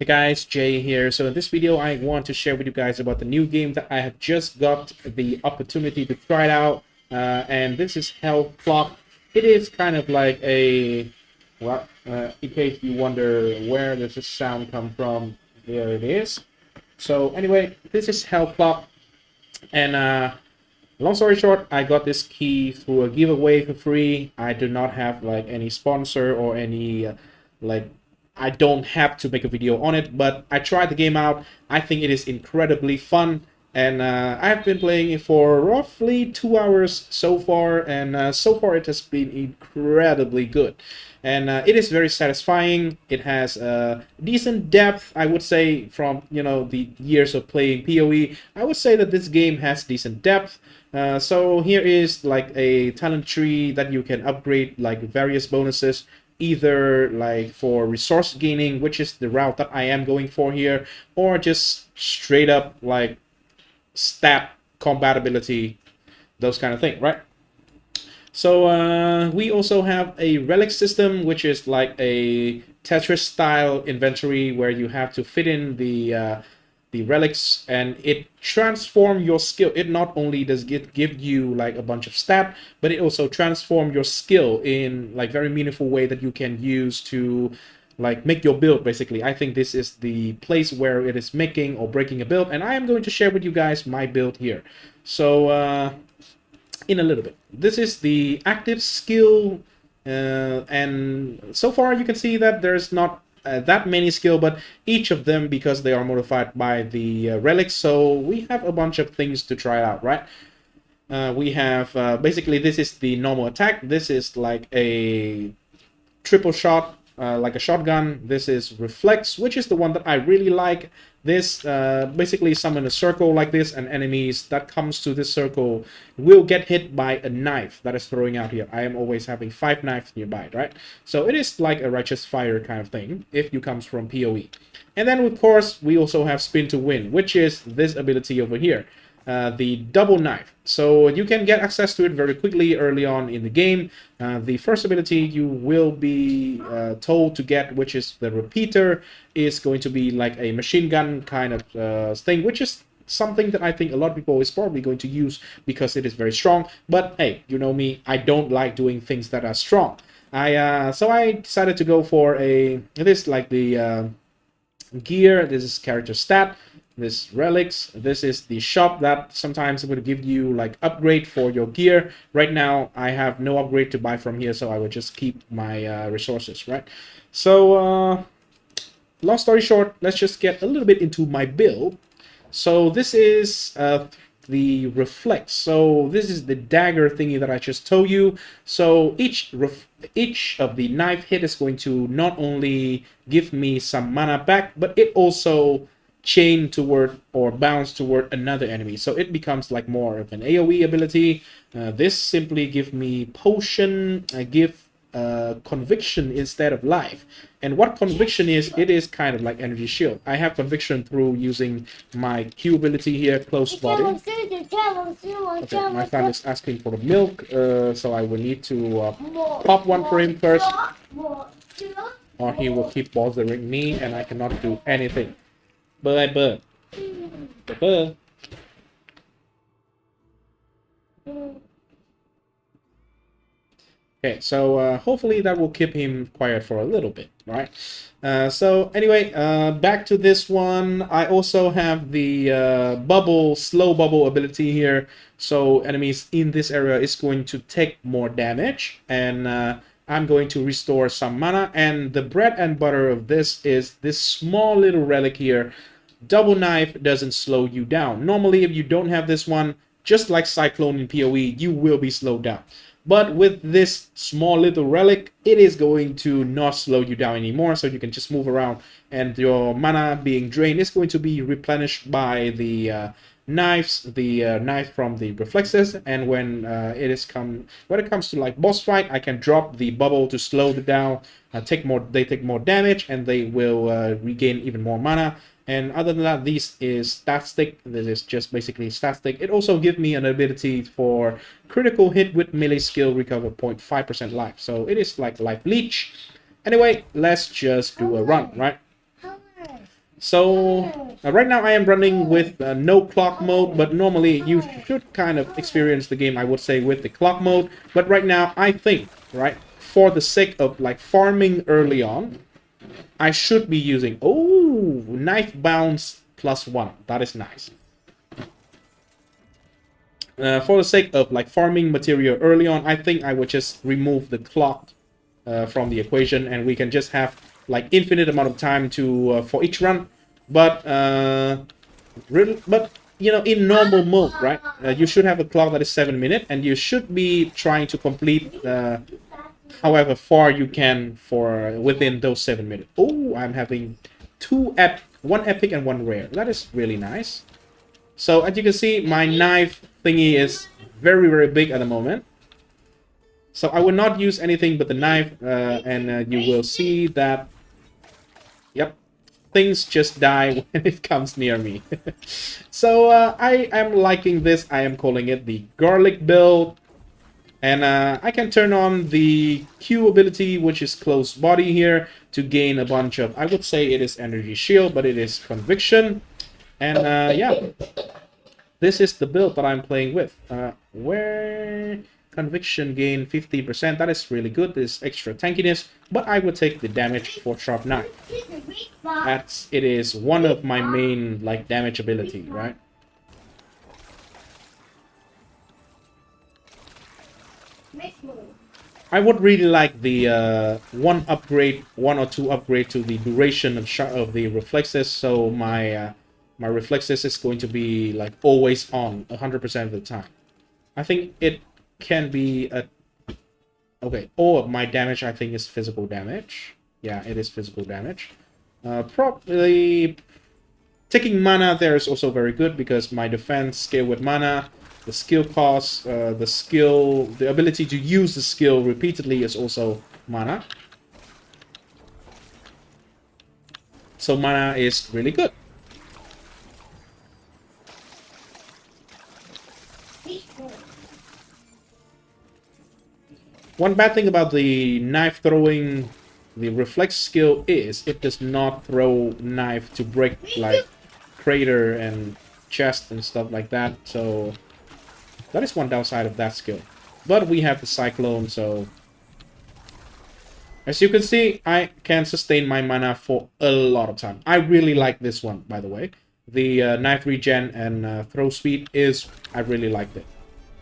Hey guys, Jay here. So in this video, I want to share with you guys about the new game that I have just got the opportunity to try it out. And this is Hell Clock. It is kind of like a, well, in case you wonder where does this sound come from, there it is. So anyway, this is Hell Clock. And long story short, I got this key through a giveaway for free. I do not have like any sponsor or any like I don't have to make a video on it, but I tried the game out. I think it is incredibly fun, and I've been playing it for roughly 2 hours so far, and so far it has been incredibly good. And it is very satisfying. It has decent depth, I would say, from the years of playing POE. I would say that this game has decent depth. So here is like a talent tree that you can upgrade like various bonuses, either like for resource gaining, which is the route that I am going for here, or just straight up like stat compatibility, those kind of thing, right? So we also have a relic system, which is like a Tetris style inventory where you have to fit in the relics, and it transform your skill. It not only does it give you like a bunch of stat, but it also transform your skill in like very meaningful way that you can use to like make your build. Basically, I think this is the place where it is making or breaking a build, and I am going to share with you guys my build here. So in a little bit, this is the active skill, and so far you can see that there's not that many skill, but each of them, because they are modified by the relics, so we have a bunch of things to try out, right? We have basically, this is the normal attack. This is like a triple shot, like a shotgun. This is reflex, which is the one that I really like. This basically summon a circle like this, and enemies that comes to this circle will get hit by a knife that is throwing out here. I am always having 5 knives nearby, right? So it is like a righteous fire kind of thing if you comes from POE. And then of course we also have spin to win, which is this ability over here. The double knife. So you can get access to it very quickly early on in the game. The first ability you will be told to get, which is the repeater, is going to be like a machine gun kind of thing, which is something that I think a lot of people is probably going to use because it is very strong. But hey, you know me, I don't like doing things that are strong. So I decided to go for this like the gear. This is character stat. This relics. This is the shop that sometimes will give you like upgrade for your gear. Right now I have no upgrade to buy from here, so I will just keep my resources, right? So long story short, let's just get a little bit into my build. So this is the reflect. So this is the dagger thingy that I just told you. So each of the knife hit is going to not only give me some mana back, but it also chain toward or bounce toward another enemy. So it becomes like more of an AoE ability. This simply give me potion, give conviction instead of life. And what conviction is, it is kind of like energy shield. I have conviction through using my Q ability here, close body. Okay, my son is asking for the milk, so I will need to pop one for him first, or he will keep bothering me and I cannot do anything. Bơ bơ. Bơ. Okay, so hopefully that will keep him quiet for a little bit, right? So anyway, back to this one. I also have the slow bubble ability here. So enemies in this area is going to take more damage, and I'm going to restore some mana. And the bread and butter of this is this small little relic here. Double knife doesn't slow you down. Normally, if you don't have this one, just like Cyclone in PoE, you will be slowed down. But with this small little relic, it is going to not slow you down anymore, so you can just move around, and your mana being drained is going to be replenished by the knives, the knife from the reflexes. And when it comes to like boss fight, I can drop the bubble to slow it down. They take more damage, and they will regain even more mana. And other than that, this is stat stick. This is just basically stat stick. It also gives me an ability for critical hit with melee skill, recover 0.5% life. So it is like life leech. Anyway, let's just do a run, right? So right now I am running with no clock mode, but normally you should kind of experience the game, I would say, with the clock mode. But right now I think, right, for the sake of like farming early on, I should be using, oh, knife bounce +1. That is nice. For the sake of like farming material early on, I think I would just remove the clock from the equation, and we can just have like infinite amount of time to for each run. But but you know, in normal mode, right? You should have a clock that is 7 minutes, and you should be trying to complete however far you can for within those 7 minutes. Oh, I'm having one epic and one rare. That is really nice. So as you can see, my knife thingy is very, very big at the moment. So I will not use anything but the knife, and you will see that, yep, things just die when it comes near me. So I am liking this. I am calling it the garlic build. And I can turn on the Q ability, which is close body here, to gain a bunch of, I would say it is energy shield, but it is conviction. And yeah, this is the build that I'm playing with. Where conviction gain 50%, that is really good. This extra tankiness, but I would take the damage for sharp knife. It is one of my main like damage ability, right? I would really like the one or two upgrade to the duration of the reflexes, so my my reflexes is going to be like always on 100% of the time. I think it can be a okay. Or my damage, I think, is physical damage. Yeah, it is physical damage. Probably taking mana there is also very good because my defense scale with mana, the skill cost, the ability to use the skill repeatedly is also mana. So mana is really good. One bad thing about the knife throwing, the reflex skill is it does not throw knife to break like crater and chest and stuff like that. So that is one downside of that skill. But we have the Cyclone, so as you can see, I can sustain my mana for a lot of time. I really like this one, by the way. The knife regen and throw speed is, I really liked it.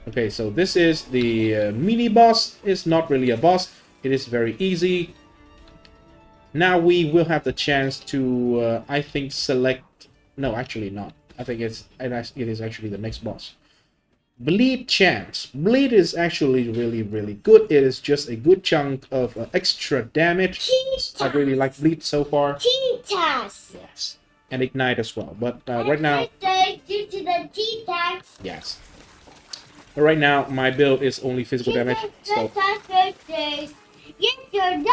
Okay, so this is the mini boss. It's not really a boss. It is very easy. Now we will have the chance to, I think, select... No, actually not. I think it is actually the next boss. Bleed chance. Bleed is actually really, really good. It is just a good chunk of extra damage. I really like Bleed so far. Yes. And Ignite as well. But right now... Yes. But right now, my build is only physical damage. So... Yes, you're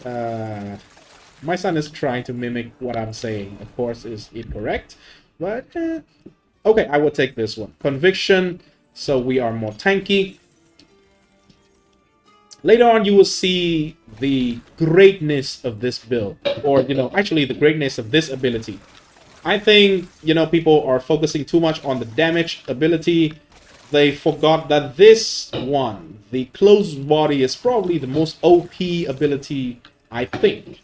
done! My son is trying to mimic what I'm saying. Of course, is incorrect. But, okay, I will take this one. Conviction, so we are more tanky. Later on, you will see the greatness of this build. Or, you know, actually the greatness of this ability. I think, you know, people are focusing too much on the damage ability. They forgot that this one, the close body, is probably the most OP ability, I think.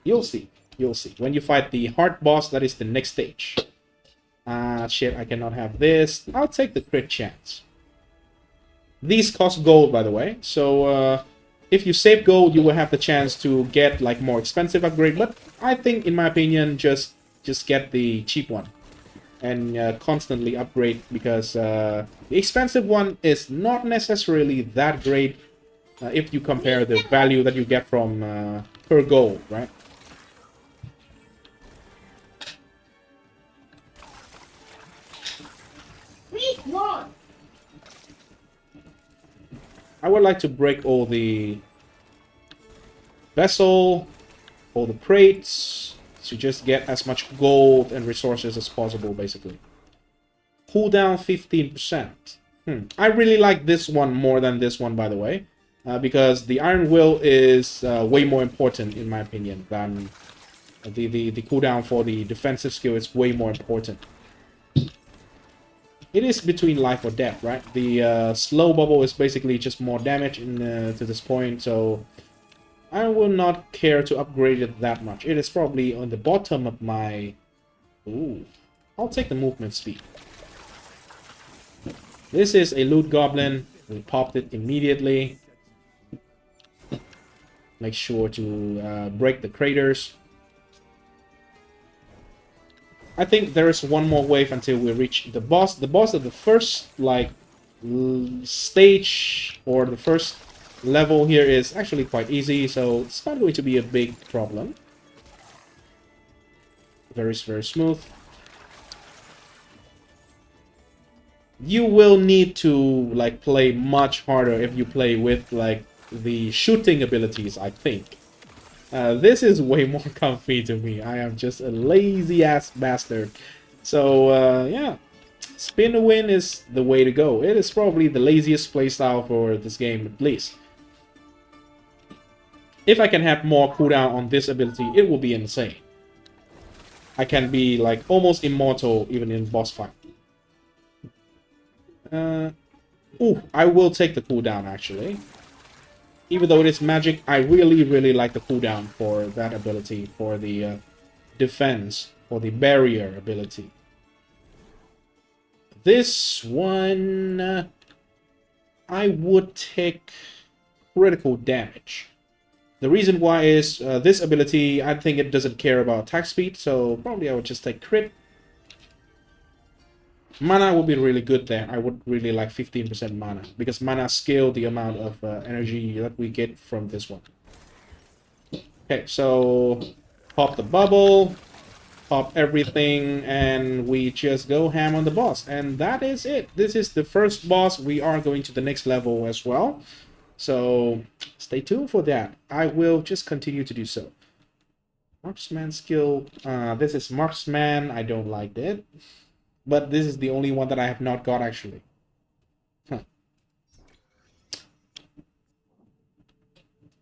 You'll see. You'll see. When you fight the hard boss, that is the next stage. Shit, I cannot have this. I'll take the crit chance. These cost gold, by the way. So, if you save gold, you will have the chance to get, like, more expensive upgrade. But I think, in my opinion, just get the cheap one. And constantly upgrade, because the expensive one is not necessarily that great if you compare the value that you get from per gold, right? I would like to break all the vessel, all the crates, to just get as much gold and resources as possible, basically. Cooldown 15%. I really like this one more than this one, by the way. because the Iron Will is way more important in my opinion than the cooldown for the defensive skill is way more important. It is between life or death, right? The slow bubble is basically just more damage to this point, so I will not care to upgrade it that much. It is probably on the bottom of my... Ooh, I'll take the movement speed. This is a loot goblin. We popped it immediately. Make sure to break the craters. I think there is one more wave until we reach the boss. The boss of the first, like, stage or the first level here is actually quite easy, so it's not going to be a big problem. Very, very smooth. You will need to, like, play much harder if you play with, like, the shooting abilities, I think. This is way more comfy to me. I am just a lazy-ass bastard. So, yeah. Spin to win is the way to go. It is probably the laziest playstyle for this game, at least. If I can have more cooldown on this ability, it will be insane. I can be, like, almost immortal even in boss fight. Ooh, I will take the cooldown, actually. Even though it is magic, I really, really like the cooldown for that ability, for the defense, for the barrier ability. This one, I would take critical damage. The reason why is this ability, I think it doesn't care about attack speed, so probably I would just take crit. Mana would be really good there. I would really like 15% mana, because mana scale the amount of energy that we get from this one. Okay, so pop the bubble, pop everything, and we just go ham on the boss. And that is it. This is the first boss. We are going to the next level as well. So stay tuned for that. I will just continue to do so. Marksman skill. This is Marksman. I don't like it. But this is the only one that I have not got, actually. Huh.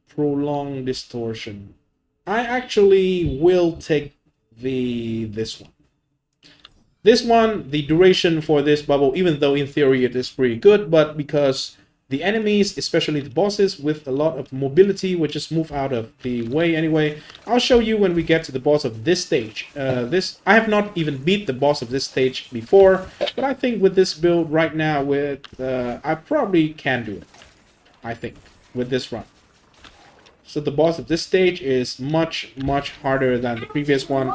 Prolonged distortion. I actually will take this one. This one, the duration for this bubble, even though in theory it is pretty good, but because the enemies, especially the bosses with a lot of mobility, will just move out of the way anyway. I'll show you when we get to the boss of this stage. I have not even beat the boss of this stage before, but I think with this build right now, I probably can do it. I think with this run. So the boss of this stage is much, much harder than the previous one.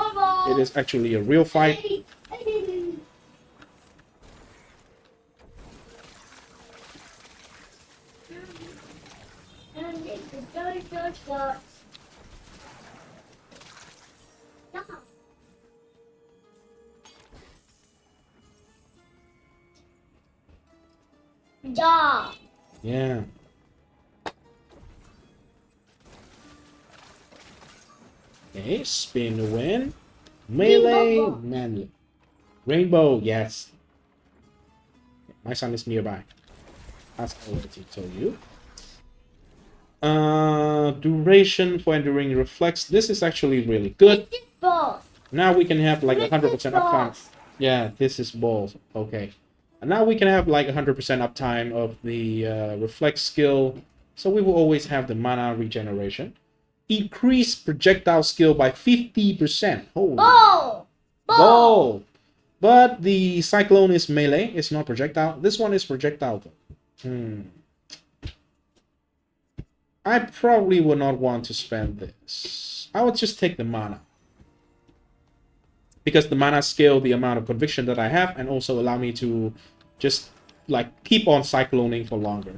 It is actually a real fight. Yeah. Okay, spin to win. Melee, manly. Rainbow, yes. My son is nearby. That's all that he told you. Duration for enduring reflex. This is actually really good. Now we can have like 100% uptime. Yeah, this is balls. Okay. And now we can have like 100% uptime of the reflex skill. So we will always have the mana regeneration. Increase projectile skill by 50%. Holy. Ball! But the Cyclone is melee. It's not projectile. This one is projectile though. I probably would not want to spend this. I would just take the mana. Because the mana scale the amount of conviction that I have and also allow me to just like keep on cycloning for longer.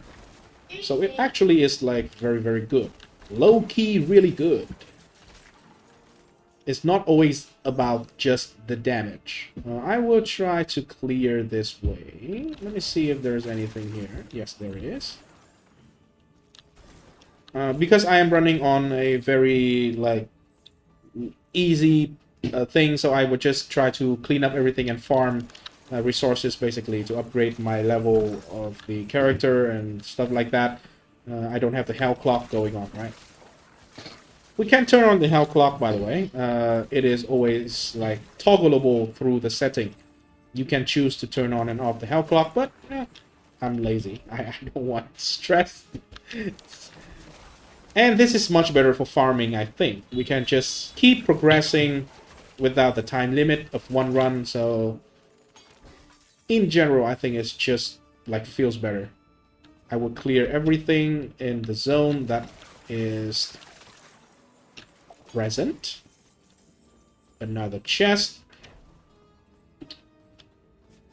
So it actually is like very, very good. Low-key really good. It's not always about just the damage. I will try to clear this way. Let me see if there's anything here. Yes, there is. Because I am running on a very like easy thing, so I would just try to clean up everything and farm resources basically to upgrade my level of the character and stuff like that. I don't have the hell clock going on, right? We can turn on the hell clock, by the way. It is always like toggleable through the setting. You can choose to turn on and off the hell clock, but I'm lazy. I don't want stress. And this is much better for farming, I think. We can just keep progressing without the time limit of one run, so in general, I think it's just like feels better. I will clear everything in the zone that is present. Another chest.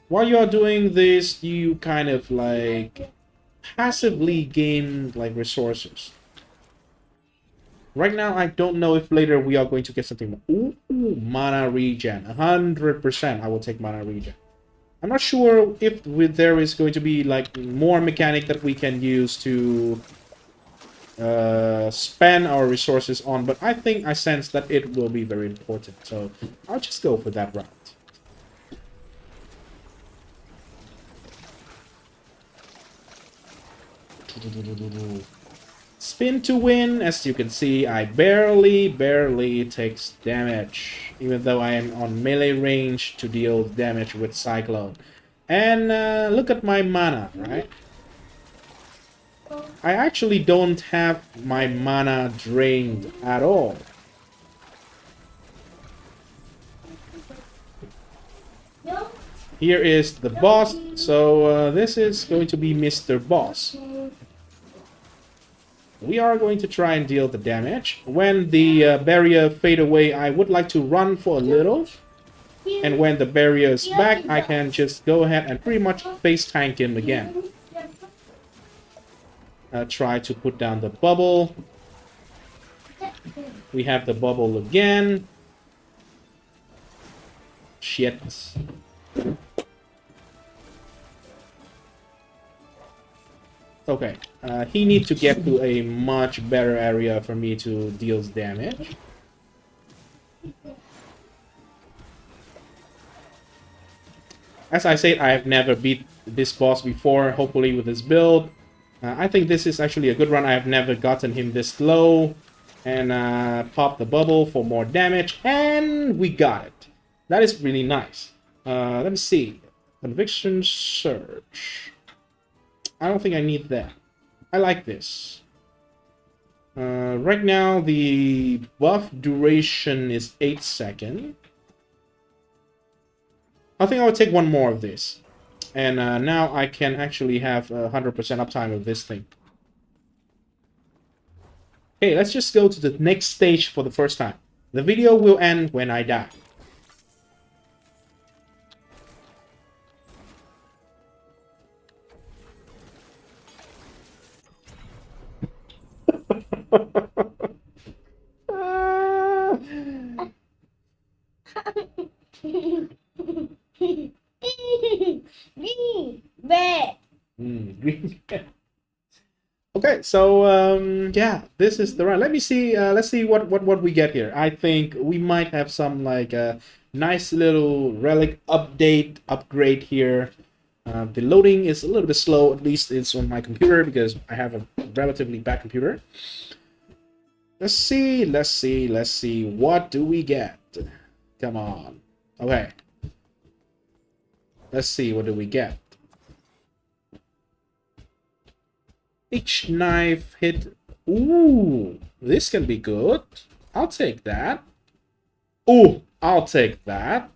While you are doing this, you kind of like passively gain like resources. Right now, I don't know if later we are going to get something. Ooh, mana regen. 100% I will take mana regen. I'm not sure if there is going to be like more mechanic that we can use to spend our resources on, but I sense that it will be very important. So I'll just go for that route. Spin to win. As you can see, I barely takes damage, even though I am on melee range to deal damage with Cyclone. And look at my mana, right? I actually don't have my mana drained at all. Here is the boss, so this is going to be Mr. Boss. We are going to try and deal the damage. When the barrier fade away, I would like to run for a little. And when the barrier is back, I can just go ahead and pretty much face tank him again. Try to put down the bubble. We have the bubble again. Shit. Okay, he needs to get to a much better area for me to deal damage. As I said, I have never beat this boss before, hopefully with this build. I think this is actually a good run. I have never gotten him this low. And pop the bubble for more damage, and we got it. That is really nice. Let me see. Conviction Surge. I don't think I need that. I like this. Right now, the buff duration is 8 seconds. I think I'll take one more of this. And now I can actually have 100% uptime of this thing. Okay, let's just go to the next stage for the first time. The video will end when I die. Green bear. Okay, so yeah, this is the run. Let me see. Let's see what we get here. I think we might have some like a nice little relic upgrade here. The loading is a little bit slow, at least it's on my computer because I have a relatively bad computer. Let's see. What do we get? Come on. Okay. Let's see. What do we get? Each knife hit. Ooh, this can be good. I'll take that. Ooh, I'll take that.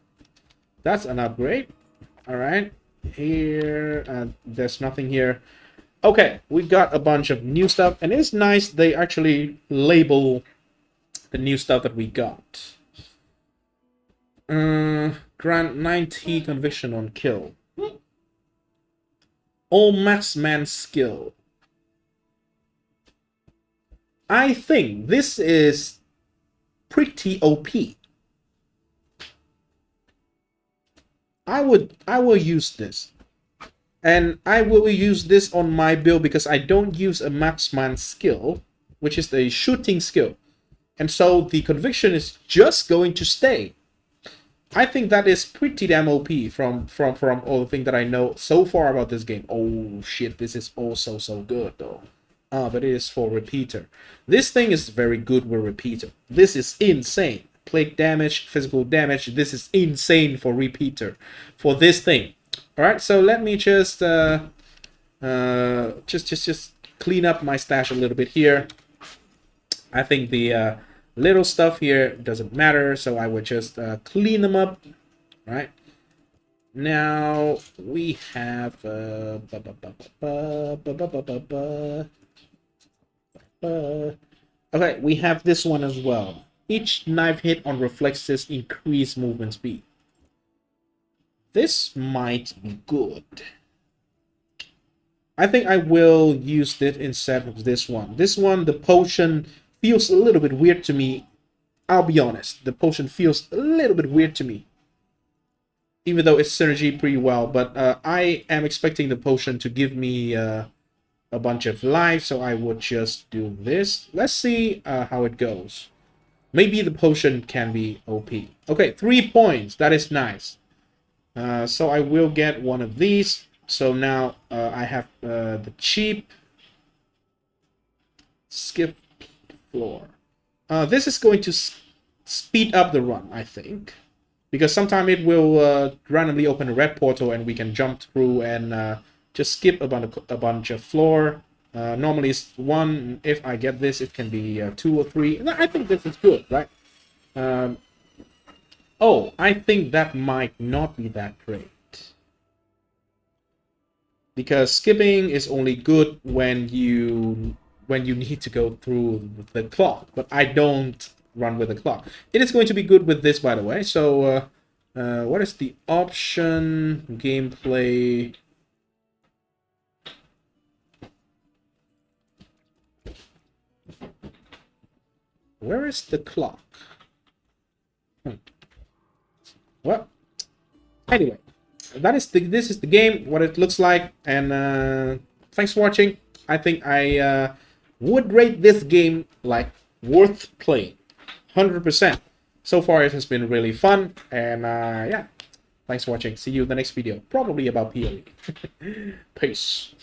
That's an upgrade. All right. Here, there's nothing here. Okay, we got a bunch of new stuff, and it's nice they actually label the new stuff that we got. Grant 90 conviction on kill. All marksman skill. I think this is pretty OP. I will use this. And I will use this on my build because I don't use a marksman skill, which is the shooting skill. And so the conviction is just going to stay. I think that is pretty damn OP from all the things that I know so far about this game. Oh shit, this is also so good though. but it is for repeater. This thing is very good with repeater. This is insane. Plague damage, physical damage. This is insane for repeater for this thing. All right, so let me just clean up my stash a little bit here. I think the little stuff here doesn't matter, so I would just clean them up. All right. Now we have okay, we have this one as well. Each knife hit on reflexes increase movement speed. This might be good. I think I will use it instead of this one. This one, the potion feels a little bit weird to me. I'll be honest. The potion feels a little bit weird to me. Even though it's synergy pretty well. But I am expecting the potion to give me a bunch of life. So I would just do this. Let's see how it goes. Maybe the potion can be OP. Okay, 3 points. That is nice. So I will get one of these. So now I have the cheap skip floor. This is going to speed up the run, I think. Because sometimes it will randomly open a red portal and we can jump through and just skip a bunch of floor. Normally it's 1. If I get this, it can be 2 or 3. I think this is good, right? Oh, I think that might not be that great. Because skipping is only good when you need to go through the clock. But I don't run with the clock. It is going to be good with this, by the way. So, what is the option? Gameplay. Where is the clock? Well, anyway, this is the game, what it looks like, and thanks for watching. I think I would rate this game like worth playing, 100%. So far, it has been really fun, and yeah, thanks for watching. See you in the next video, probably about POE. Peace.